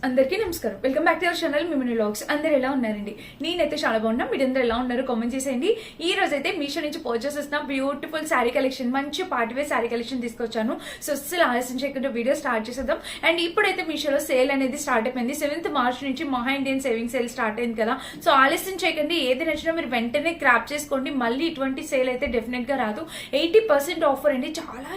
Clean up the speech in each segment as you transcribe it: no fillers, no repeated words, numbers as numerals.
అందరికీ నమస్కారం. Welcome back to our channel మిమిని వ్లాగ్స్. అందరు ఎలా ఉన్నారండి? నేనైతే చాలా బాగున్నా. మీరందరూ ఎలా ఉన్నారు కామెంట్ చేసేయండి. ఈ రోజు అయితే మీషో నుంచి పర్చేస్ చేసిన బ్యూటిఫుల్ శారీ కలెక్షన్, మంచి పార్టీవేర్ శారీ కలెక్షన్ తీసుకొచ్చాను. సో అస్సలు ఆలస్యం చేయకుండా వీడియో స్టార్ట్ చేసేద్దాం. అండ్ ఇప్పుడైతే మీషోలో సేల్ అనేది స్టార్ట్ అయిపోయింది. 7th March నుంచి మహా ఇండియన్ సేవింగ్ సేల్ స్టార్ట్ అయింది కదా. సో ఆలస్యం చేయకండి, ఏది నచ్చినా మీరు వెంటనే క్రాప్ చేసుకోండి. మళ్ళీ ఇటువంటి సేల్ అయితే డెఫినెట్ గా రాదు. 80% ఆఫర్ అండి, చాలా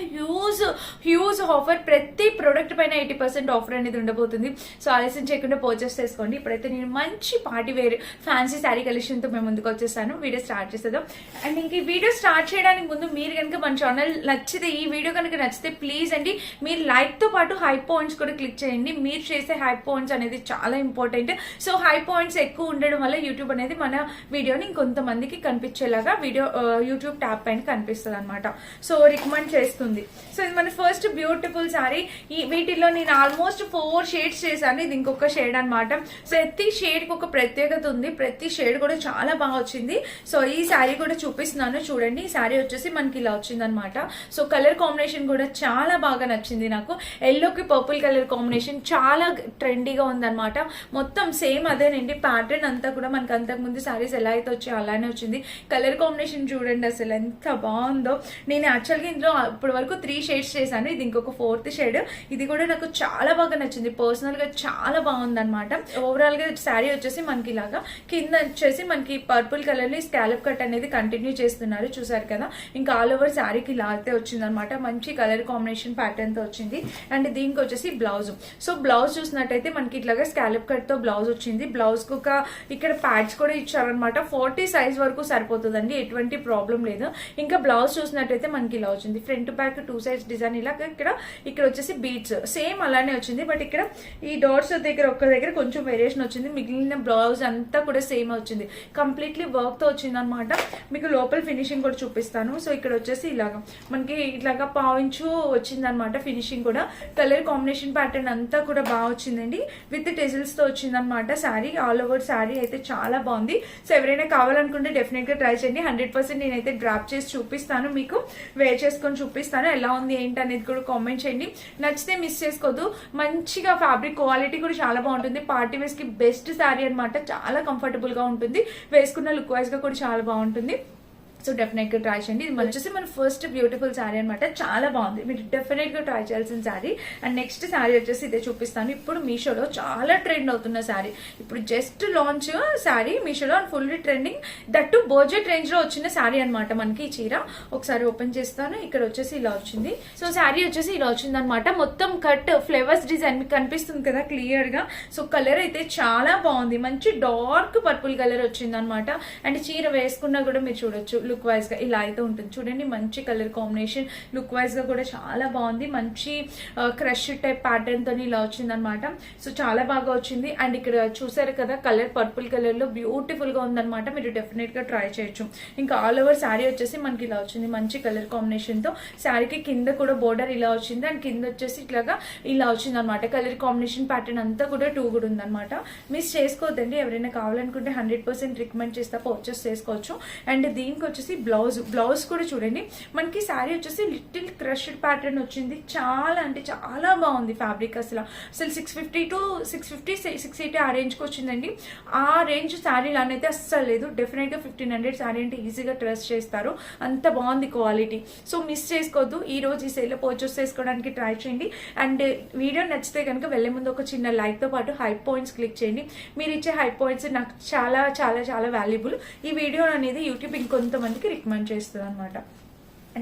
హ్యూజ్ ఆఫర్. ప్రతి ప్రొడక్ట్ పైన 80% ఆఫర్ అనేది ఉండబోతుంది. సో ఆలస్యం చేయకుండా పర్చేస్ చేసుకోండి. ఇప్పుడైతే నేను మంచి party wear fancy sari collection తో మేము ముందుకు వచ్చేసాను. వీడియో స్టార్ట్ చేసేద్దాం. అండ్ ఇంక ఈ వీడియో స్టార్ట్ చేయడానికి ముందు మీరు కనుక మన ఛానల్ నచ్చితే, ఈ వీడియో కనుక నచ్చితే ప్లీజ్ అండి మీరు లైక్ తో పాటు హై పాయింట్స్ కూడా క్లిక్ చేయండి. మీరు చేసే హై పాయింట్స్ అనేది చాలా ఇంపార్టెంట్. సో హై పాయింట్స్ ఎక్కువ ఉండడం వల్ల యూట్యూబ్ అనేది మన వీడియోని ఇంకొంతమందికి కనిపించేలాగా యూట్యూబ్ ట్యాబ్ పైన కనిపిస్తుంది అనమాట. సో రికమెండ్ చేస్తుంది. సో ఇది మన ఫస్ట్ బ్యూటిఫుల్ శారీ. వీటిలో నేను ఆల్మోస్ట్ 4 షేడ్స్ చేశాను. ఇది ఇంకొక షేడ్ అనమాట. ప్రతి షేడ్ కి ఒక ప్రత్యేకత ఉంది. ప్రతి షేడ్ కూడా చాలా బాగా వచ్చింది. సో ఈ శారీ కూడా చూపిస్తున్నాను చూడండి. ఈ శారీ వచ్చేసి మనకి ఇలా వచ్చింది అనమాట. సో కలర్ కాంబినేషన్ కూడా చాలా బాగా నచ్చింది నాకు. ఎల్లోకి పర్పుల్ కలర్ కాంబినేషన్ చాలా ట్రెండీగా ఉందన్నమాట. మొత్తం సేమ్ అదేనండి. ప్యాటర్న్ అంతా కూడా మనకి అంతకు ముందు శారీస్ ఎలా అయితే వచ్చాయో అలానే వచ్చింది. కలర్ కాంబినేషన్ చూడండి అసలు ఎంత బాగుందో. నేను యాక్చువల్గా ఇందులో ఇప్పటి వరకు 3 షేడ్స్ చేశాను. ఇది ఇంకొక 4th షేడ్. ఇది కూడా నాకు చాలా బాగా నచ్చింది. పర్సనల్ గా చాలా బాగుంది అనమాట. ఓవరాల్ గా శారీ వచ్చేసి మనకి ఇలాగా కింద వచ్చేసి మనకి పర్పుల్ కలర్ లో స్కాలప్ కట్ అనేది కంటిన్యూ చేస్తున్నారు, చూసారు కదా. ఇంకా ఆల్ ఓవర్ శారీకి ఇలా అయితే వచ్చింది అనమాట. మంచి కలర్ కాంబినేషన్ ప్యాటర్న్ తో వచ్చింది. అండ్ దీనికి వచ్చేసి బ్లౌజ్. సో బ్లౌజ్ చూసినట్టయితే మనకి ఇట్లాగా స్కాలప్ కట్ తో బ్లౌజ్ వచ్చింది. బ్లౌజ్ కు ఒక ఇక్కడ ప్యాడ్స్ కూడా ఇచ్చారనమాట. 40 సైజ్ వరకు సరిపోతుందండి, ఎటువంటి ప్రాబ్లం లేదు. ఇంకా బ్లౌజ్ చూసినట్టయితే మనకి ఇలా వచ్చింది. ఫ్రంట్ బ్యాక్ 2 సైడ్స్ డిజైన్ ఇలాగా. ఇక్కడ వచ్చేసి బీడ్స్ సేమ్ అలానే వచ్చింది. బట్ ఇక్కడ ఈ డాట్స్ దగ్గర ఒక్క దగ్గర కొంచెం వేరియేషన్ వచ్చింది. మిగిలిన బ్లౌజ్ అంతా కూడా సేమ్ వచ్చింది. కంప్లీట్లీ వర్క్ తో వచ్చింది అనమాట. మీకు లోపల ఫినిషింగ్ కూడా చూపిస్తాను. సో ఇక్కడ వచ్చేసి ఇలాగా మనకి ఇట్లాగా పావించు వచ్చింది అనమాట. ఫినిషింగ్ కూడా కలర్ కాంబినేషన్ ప్యాటర్న్ అంతా కూడా బాగా వచ్చిందండి. విత్ టెజిల్స్ తో వచ్చింది అనమాట శారీ. ఆల్ ఓవర్ శారీ అయితే చాలా బాగుంది. సో ఎవరైనా కావాలనుకుంటే డెఫినెట్ గా ట్రై చేయండి. 100% నేనైతే డ్రాప్ చేసి చూపిస్తాను, మీకు వేర్ చేసుకొని చూపిస్తాను. ఎలా ఉంది ఏంటి అనేది కూడా కామెంట్ చేయండి. నచ్చితే మిస్ చేసుకోవద్దు. మంచిగా ఫ్యాబ్రిక్ క్వాలిటీ కూడా చాలా బాగుంటుంది. పార్టీ వేర్స్ కి బెస్ట్ శారీ అనమాట. చాలా కంఫర్టబుల్ గా ఉంటుంది. వేసుకున్న లుక్ వైజ్ గా కూడా చాలా బాగుంటుంది. సో డెఫినెట్ గా ట్రై చేయండి. ఇది వచ్చేసి మన ఫస్ట్ బ్యూటిఫుల్ శారీ అనమాట. చాలా బాగుంది, మీరు డెఫినెట్ గా ట్రై చేయాల్సిన శారీ. అండ్ నెక్స్ట్ శారీ వచ్చేసి ఇదే చూపిస్తాను. ఇప్పుడు మీషోలో చాలా ట్రెండ్ అవుతున్న శారీ. ఇప్పుడు జస్ట్ లాంచ్ శారీ మీషోలో full trending. That budget range లో వచ్చిన శారీ అనమాట. మనకి ఈ చీర ఒకసారి ఓపెన్ చేస్తాను. ఇక్కడ వచ్చేసి ఇలా వచ్చింది. సో శారీ వచ్చేసి ఇలా వచ్చింది అనమాట. మొత్తం కట్ ఫ్లేవర్స్ డిజైన్ మీకు కనిపిస్తుంది కదా క్లియర్ గా. సో కలర్ అయితే చాలా బాగుంది. మంచి డార్క్ పర్పుల్ కలర్ వచ్చింది అనమాట. అండ్ చీర వేసుకున్నా కూడా మీరు చూడొచ్చు లుక్ వైజ్ గా ఇలా అయితే ఉంటుంది. చూడండి మంచి కలర్ కాంబినేషన్. లుక్ వైజ్ గా కూడా చాలా బాగుంది. మంచి క్రష్ టైప్ ప్యాటర్న్ తో ఇలా వచ్చింది అనమాట. సో చాలా బాగా వచ్చింది. అండ్ ఇక్కడ చూసారు కదా కలర్ పర్పుల్ కలర్ లో బ్యూటిఫుల్ గా ఉందన్నమాట. మీరు డెఫినెట్ గా ట్రై చేయొచ్చు. ఇంకా ఆల్ ఓవర్ శారీ వచ్చేసి మనకి ఇలా వచ్చింది. మంచి కలర్ కాంబినేషన్ తో శారీకి కింద కూడా బోర్డర్ ఇలా వచ్చింది. అండ్ కింద వచ్చేసి ఇట్లాగా ఇలా వచ్చింది అనమాట. కలర్ కాంబినేషన్ ప్యాటర్న్ అంతా కూడా 2 కూడా ఉందన్నమాట. మిస్ చేసుకోవద్దండి. ఎవరైనా కావాలనుకుంటే 100% రికమెండ్ చేస్తా, పర్చేస్ చేసుకోవచ్చు. అండ్ దీనికి వచ్చేసి బ్లౌజ్ కూడా చూడండి. మనకి శారీ వచ్చేసి లిటిల్ క్రష్డ్ ప్యాటర్న్ వచ్చింది. చాలా అంటే చాలా బాగుంది ఫ్యాబ్రిక్. అసలు 650 to 680 ఆ రేంజ్ కి వచ్చిందండి. ఆ రేంజ్ శారీ లానైతే అస్సలు లేదు. డెఫినెట్ గా 1500 శారీ అంటే ఈజీగా ట్రస్ట్ చేస్తారు. అంత బాగుంది క్వాలిటీ. సో మిస్ చేసుకోవద్దు. ఈ రోజు ఈ సేల్ లో పర్చేస్ చేసుకోవడానికి ట్రై చేయండి. అండ్ వీడియో నచ్చితే కనుక వెళ్లే ముందు ఒక చిన్న లైక్ తో పాటు హై పాయింట్స్ క్లిక్ చేయండి. మీరు ఇచ్చే హై పాయింట్స్ నాకు చాలా చాలా చాలా వాల్యుబుల్. ఈ వీడియో అనేది యూట్యూబ్ ఇంకొంతమందికి రికమెండ్ చేస్తుంది అనమాట.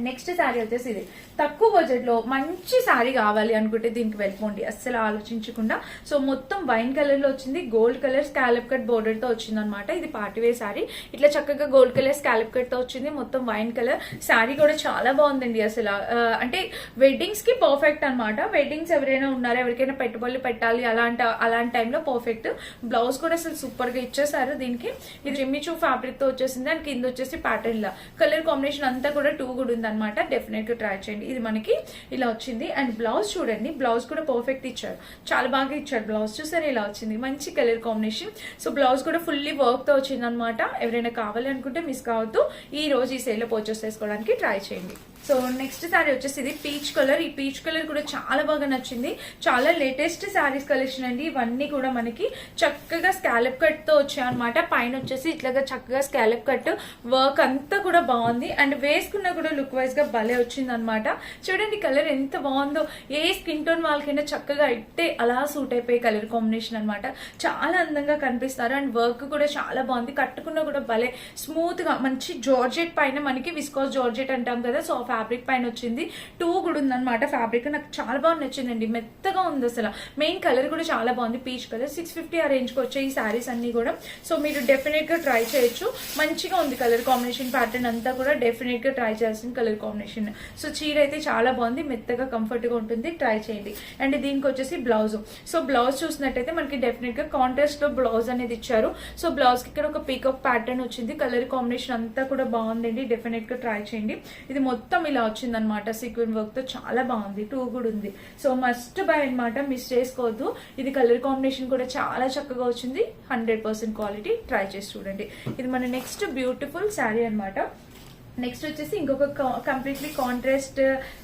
నెక్స్ట్ శారీ వచ్చేసి ఇది తక్కువ బడ్జెట్ లో మంచి శారీ కావాలి అనుకుంటే దీనికి వెళ్ళిపోండి, అస్సలు ఆలోచించకుండా. సో మొత్తం వైన్ కలర్ లో వచ్చింది. Gold colour scallop cut border తో వచ్చింది అనమాట. ఇది పార్టీవేర్ శారీ. ఇట్లా చక్కగా గోల్డ్ కలర్ స్కాలప్ కట్ తో వచ్చింది. మొత్తం వైన్ కలర్ శారీ కూడా చాలా బాగుందండి. అసలు అంటే వెడ్డింగ్స్ కి పర్ఫెక్ట్ అనమాట. వెడ్డింగ్స్ ఎవరైనా ఉన్నారా, ఎవరికైనా పెట్టుబడులు పెట్టాలి అలాంటి టైంలో పర్ఫెక్ట్. బ్లౌజ్ కూడా అసలు సూపర్ గా ఇచ్చేసారు. దీనికి ఇది రిమ్మిచూ ఫ్యాబ్రిక్ తో వచ్చేసింది. అండ్ కింద వచ్చేసి ప్యాటర్న్ లా కలర్ కాంబినేషన్ అంతా కూడా 2 కూడా ఉంది అనమాట. డెఫినెట్ గా ట్రై చేయండి. ఇది మనకి ఇలా వచ్చింది. అండ్ బ్లౌజ్ చూడండి, బ్లౌజ్ కూడా పర్ఫెక్ట్ ఇచ్చారు, చాలా బాగా ఇచ్చారు. బ్లౌజ్ చూసారు ఇలా వచ్చింది, మంచి కలర్ కాంబినేషన్. సో బ్లౌజ్ కూడా ఫుల్లీ వర్క్ తో వచ్చింది అనమాట. ఎవరైనా కావాలి అనుకుంటే మిస్ కావద్దు, ఈ రోజు ఈ సేల్ లో పర్చేస్ చేసుకోవడానికి ట్రై చేయండి. సో నెక్స్ట్ శారీ వచ్చేసి ఇది పీచ్ కలర్. ఈ పీచ్ కలర్ కూడా చాలా బాగా నచ్చింది. చాలా లేటెస్ట్ శారీస్ కలెక్షన్ అండి. ఇవన్నీ కూడా మనకి చక్కగా స్కాలప్ కట్ తో వచ్చాయి అనమాట. పైన వచ్చేసి ఇట్లాగా చక్కగా స్కాలప్ కట్ వర్క్ అంతా కూడా బాగుంది. అండ్ వేసుకున్నా కూడా లుక్ వైజ్ గా భలే వచ్చింది అనమాట. చూడండి కలర్ ఎంత బాగుందో. ఏ స్కిన్ టోన్ వాళ్ళకైనా చక్కగా ఇట్టే అలా సూట్ అయిపోయే కలర్ కాంబినేషన్ అనమాట. చాలా అందంగా కనిపిస్తారు. అండ్ వర్క్ కూడా చాలా బాగుంది. కట్టుకున్నా కూడా భలే స్మూత్ గా మంచి జార్జెట్ పైన మనకి విస్కోస్ జార్జెట్ అంటాం కదా, సో ఫ్యాబ్రిక్ పైన వచ్చింది. 2 కూడా ఉందన్నమాట ఫ్యాబ్రిక్. నాకు చాలా బాగా నచ్చిందండి, మెత్తగా ఉంది అసలు. మెయిన్ కలర్ కూడా చాలా బాగుంది, పీచ్ కలర్. 650 ఆ రేంజ్ కి వచ్చాయి ఈ శారీస్ అన్ని కూడా. సో మీరు డెఫినెట్ గా ట్రై చేయొచ్చు. మంచిగా ఉంది కలర్ కాంబినేషన్, ప్యాటర్న్ అంతా కూడా డెఫినెట్ గా ట్రై చేయాల్సిన కలర్ కాంబినేషన్. సో చీర అయితే చాలా బాగుంది, మెత్తగా కంఫర్ట్ గా ఉంటుంది, ట్రై చేయండి. అండ్ దీనికి వచ్చేసి బ్లౌజ్. సో బ్లౌజ్ చూసినట్టయితే మనకి డెఫినెట్ గా కాంట్రాస్ట్ లో బ్లౌజ్ అనేది ఇచ్చారు. సో బ్లౌజ్ కి ఇక్కడ ఒక పీకాక్ ప్యాటర్న్ వచ్చింది. కలర్ కాంబినేషన్ అంతా కూడా బాగుందండి, డెఫినెట్ గా ట్రై చేయండి. ఇది మొత్తం ఇలా వచ్చింది అనమాట, సీక్వెన్ వర్క్ తో చాలా బాగుంది. 2 కూడా ఉంది. సో మస్ట్ బై అనమాట, మిస్ చేసుకోవద్దు. ఇది కలర్ కాంబినేషన్ కూడా చాలా చక్కగా వచ్చింది. 100% క్వాలిటీ, ట్రై చేసి చూడండి. ఇది మన నెక్స్ట్ బ్యూటిఫుల్ శారీ అనమాట. నెక్స్ట్ వచ్చేసి ఇంకొక కంప్లీట్లీ కాంట్రాస్ట్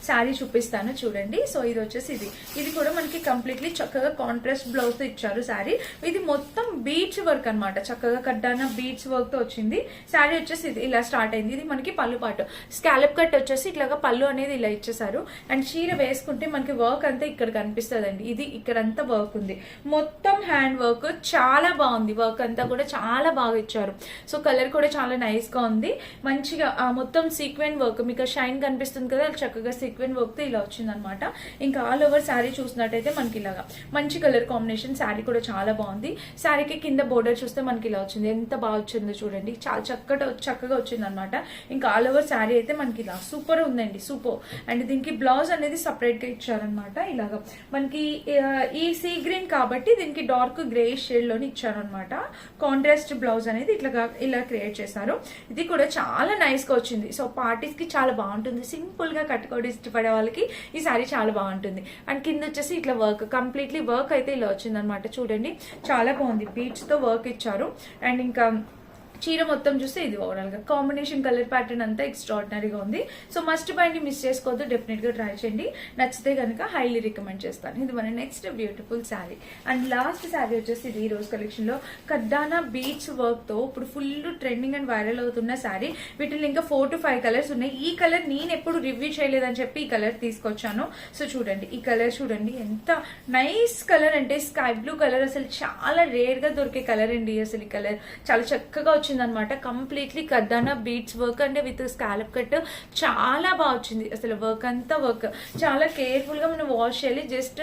శారీ చూపిస్తాను చూడండి. సో ఇది వచ్చేసి ఇది కూడా మనకి కంప్లీట్లీ చక్కగా కాంట్రాస్ట్ బ్లౌజ్ తో ఇచ్చారు శారీ. ఇది మొత్తం బీడ్స్ వర్క్ అనమాట, చక్కగా కడ్డాన బీడ్స్ వర్క్ తో వచ్చింది. శారీ వచ్చేసి ఇది ఇలా స్టార్ట్ అయింది. ఇది మనకి పళ్ళు పాటు స్కాలప్ కట్ వచ్చేసి ఇట్లాగా పళ్ళు అనేది ఇలా ఇచ్చేసారు. అండ్ చీర వేసుకుంటే మనకి వర్క్ అంతా ఇక్కడ కనిపిస్తుంది అండి. ఇది ఇక్కడంతా వర్క్ ఉంది, మొత్తం హ్యాండ్ వర్క్ చాలా బాగుంది. వర్క్ అంతా కూడా చాలా బాగా ఇచ్చారు. సో కలర్ కూడా చాలా నైస్ గా ఉంది. మంచిగా మొత్తం సీక్వెన్ వర్క్, మీకు షైన్ కనిపిస్తుంది కదా, చక్కగా సీక్వెన్ వర్క్ తో ఇలా వచ్చింది అనమాట. ఇంకా ఆల్ ఓవర్ శారీ చూసినట్టయితే మనకి ఇలాగా మంచి కలర్ కాంబినేషన్. శారీ కూడా చాలా బాగుంది. శారీకి కింద బోర్డర్ చూస్తే మనకి ఇలా వచ్చింది, ఎంత బాగా వచ్చిందో చూడండి, చాలా చక్కగా వచ్చింది అనమాట. ఇంకా ఆల్ ఓవర్ శారీ అయితే మనకి ఇలా సూపర్ ఉందండి, సూపర్. అండ్ దీనికి బ్లౌజ్ అనేది సపరేట్ గా ఇచ్చారనమాట. ఇలాగా మనకి ఈ సీ గ్రీన్ కాబట్టి దీనికి డార్క్ గ్రే షేడ్ లోని ఇచ్చారనమాట. కాంట్రాస్ట్ బ్లౌజ్ అనేది ఇలా క్రియేట్ చేశారు. ఇది కూడా చాలా నైస్ గా వచ్చింది. సో పార్టీస్ కి చాలా బాగుంటుంది, సింపుల్ గా కట్టుకోవడం ఇష్టపడే వాళ్ళకి ఈ సారీ చాలా బాగుంటుంది. అండ్ కింద వచ్చేసి ఇట్లా వర్క్, కంప్లీట్లీ వర్క్ అయితే ఇలా వచ్చింది అనమాట. చూడండి చాలా బాగుంది, బీడ్స్ తో వర్క్ ఇచ్చారు. అండ్ ఇంకా చీర మొత్తం చూస్తే ఇది ఓవరాల్ గా కాంబినేషన్ కలర్ ప్యాటర్న్ అంతా ఎక్స్ట్రాడినరీగా ఉంది. సో మస్ట్ బైని మిస్ చేసుకోవద్దు, డెఫినెట్ గా ట్రై చేయండి. నచ్చితే కనుక హైలీ రికమెండ్ చేస్తాను. ఇది మన next beautiful sari. And last sari వచ్చేసి ఇది ఈ రోజు కలెక్షన్ లో కడ్డానా బీచ్ వర్క్ తో ఇప్పుడు ఫుల్ ట్రెండింగ్ అండ్ వైరల్ అవుతున్న శారీ. వీటిలో ఇంకా 4 to 5 కలర్స్ ఉన్నాయి. ఈ కలర్ నేను ఎప్పుడు రివ్యూ చేయలేదని చెప్పి ఈ కలర్ తీసుకొచ్చాను. సో చూడండి ఈ కలర్ చూడండి, ఎంత నైస్ కలర్ అంటే స్కై బ్లూ కలర్. అసలు చాలా రేర్ గా దొరికే కలర్ అండి. అసలు ఈ కలర్ చాలా చక్కగా వచ్చింది అనమాట. కంప్లీట్లీ కడ్డానా బీడ్స్ వర్క్ అంటే విత్ స్కాలప్ కట్ చాలా బాగా వచ్చింది. అసలు వర్క్ అంతా వర్క్ చాలా కేర్ఫుల్ గా మనం వాష్ చేయాలి. జస్ట్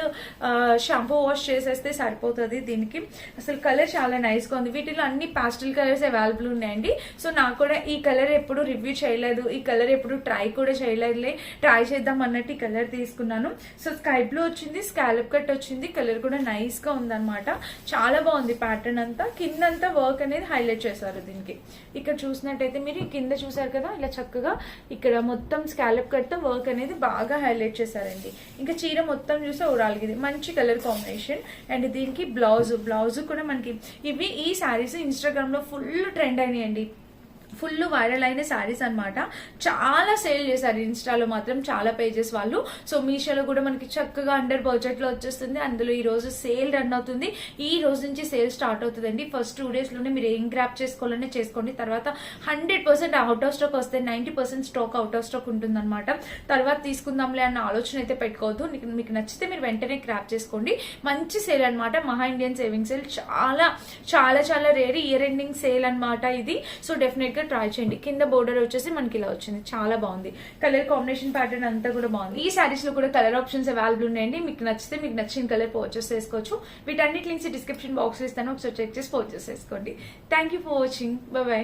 షాంపూ వాష్ చేసేస్తే సరిపోతుంది దీనికి. అసలు కలర్ చాలా నైస్ గా ఉంది. వీటిలో అన్ని పాస్టల్ కలర్స్ అవైలబుల్ ఉన్నాయండి. సో నాకు కూడా ఈ కలర్ ఎప్పుడు రివ్యూ చేయలేదు, ఈ కలర్ ఎప్పుడు ట్రై కూడా చేయలేదులే, ట్రై చేద్దాం అన్నట్టు ఈ కలర్ తీసుకున్నాను. సో స్కై బ్లూ వచ్చింది, స్కాలప్ కట్ వచ్చింది, కలర్ కూడా నైస్ గా ఉందన్నమాట. చాలా బాగుంది ప్యాటర్న్ అంతా. కిందంతా వర్క్ అనేది హైలైట్ చేశారు దీనికి. ఇక్కడ చూసినట్టయితే మీరు కింద చూసారు కదా, ఇలా చక్కగా ఇక్కడ మొత్తం స్కాలప్ కట్ తో వర్క్ అనేది బాగా హైలైట్ చేశారండి. ఇంకా చీర మొత్తం చూస్తే ఓవరాల్గా మంచి కలర్ కాంబినేషన్. అండ్ దీనికి బ్లౌజ్ కూడా మనకి ఈ శారీస్ ఇన్స్టాగ్రామ్ లో ఫుల్ ట్రెండ్ అయినాయండి. ఫుల్ వైరల్ అయిన శారీస్ అనమాట. చాలా సేల్ చేశారు ఇన్స్టాలో మాత్రం చాలా పేజెస్ వాళ్ళు. సో మీషోలో కూడా మనకి చక్కగా అండర్ బడ్జెట్ లో వచ్చేస్తుంది. అందులో ఈ రోజు సేల్ రన్ అవుతుంది. ఈ రోజు నుంచి సేల్ స్టార్ట్ అవుతుందండి. ఫస్ట్ 2 days లోనే మీరు ఏం గ్రాప్ చేసుకోవాలనే చేసుకోండి. తర్వాత 100% అవుట్ ఆఫ్ స్టాక్ వస్తే 90% స్టాక్ అవుట్ ఆఫ్ స్టాక్ ఉంటుంది అనమాట. తర్వాత తీసుకుందాంలే అన్న ఆలోచన అయితే పెట్టుకోవద్దు. మీకు నచ్చితే మీరు వెంటనే గ్రాప్ చేసుకోండి. మంచి సేల్ అనమాట. మహా ఇండియన్ సేవింగ్ సేల్ చాలా చాలా చాలా రేర్ ఇయర్ ఎండింగ్ సేల్ అనమాట ఇది. సో డెఫినెట్ గా ట్రై చేయండి. కింద బోర్డర్ వచ్చేసి మనకి ఇలా వచ్చింది, చాలా బాగుంది. కలర్ కాంబినేషన్ ప్యాటర్న్ అంతా కూడా బాగుంది. ఈ సారీస్ లో కూడా కలర్ ఆప్షన్స్ అవైలబుల్ ఉన్నాయండి. మీకు నచ్చితే మీకు నచ్చిన కలర్ పర్చేస్ చేసుకోవచ్చు. వీటన్నిటి లింక్స్ డిస్క్రిప్షన్ బాక్స్ లో ఇస్తాను, ఒకసారి చెక్ చేసి పర్చేస్ చేసుకోండి. Thank you for watching. By by.